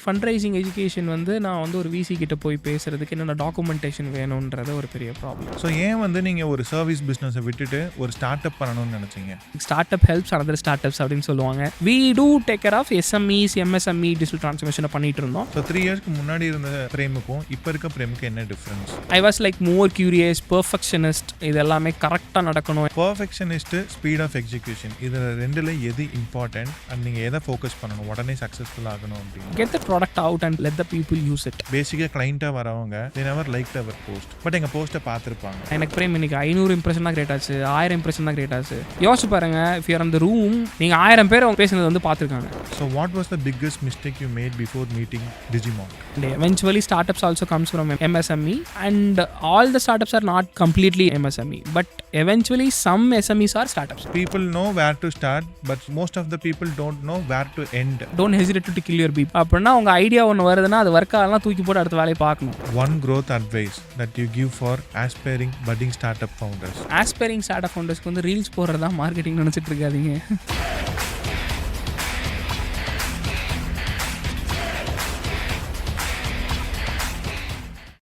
Fund raising education வந்து நான் வந்து ஒரு விசி கிட்ட போய் பேசுறதுக்கு என்னென்ன டாக்குமெண்டேஷன் வேணும்ன்றது ஒரு பெரிய ப்ராப்ளம். ஸோ ஏன் வந்து நீங்கள் ஒரு சர்வீஸ் பிஸ்னஸை விட்டுட்டு ஒரு ஸ்டார்ட் அப் பண்ணணும்னு நினச்சிங்க? Start up helps another startups அப்படின்னு சொல்லுவாங்க. we do take care of SMEs MSME digital ட்ரான்ஸ்ஃபர்மேஷனை பண்ணிட்டு இருந்தோம். ஸோ 3 இயர்ஸ்க்கு முன்னாடி இருந்த பிரேமுக்கும் இப்போ இருக்க பிரேமுக்கு என்ன difference? I was like more curious, perfectionist. இது எல்லாமே கரெக்டாக நடக்கணும். பெர்ஃபெக்ஷனிஸ்ட், ஸ்பீட் ஆஃப் எக்ஸிக்யூஷன், இதில் ரெண்டில் எது இம்பார்ட்டன்ட் அண்ட் நீங்கள் எதை ஃபோக்கஸ் பண்ணணும் உடனே சக்ஸஸ்ஃபுல் ஆகணும் அப்படின்னு? Get the product out and let the people use it. பேசிக்காக கிளைண்ட்டாக வரவங்க they never liked our post, but எங்கள் போஸ்ட்டை பார்த்துருப்பாங்க. எனக்கு பிரேம் இன்னைக்கு 500 இம்ப்ரெஷன் தான் கிரியேட் ஆச்சு, 1000 இம்ப்ரெஷன் தான் கிரியேட் ஆச்சு. யோசிச்சு பாருங்க, if you are in the room, நீங்கள் 1000 பேர் அவங்க பேசுனது வந்து பார்த்துருக்காங்க. So what was the biggest mistake you made before meeting Digimonk? And eventually startups also comes from MSME, and all the startups are not completely MSME, but eventually some SMEs are startups. People know where to start, but most of the people don't know where to end. Don't hesitate to kill your beep. அப்படின்னா உங்க idea ஒன்று வருதுன்னா அது work ஆகலாம், தூக்கி போட்டு அடுத்த வேலையை பார்க்கணும். One growth advice that you give for aspiring budding startup founders? Aspiring startup ஃபவுண்டர்ஸ்க்கு வந்து ரீல்ஸ் போடுறதா மார்க்கெட்டிங் நினச்சிட்டு இருக்காதீங்க.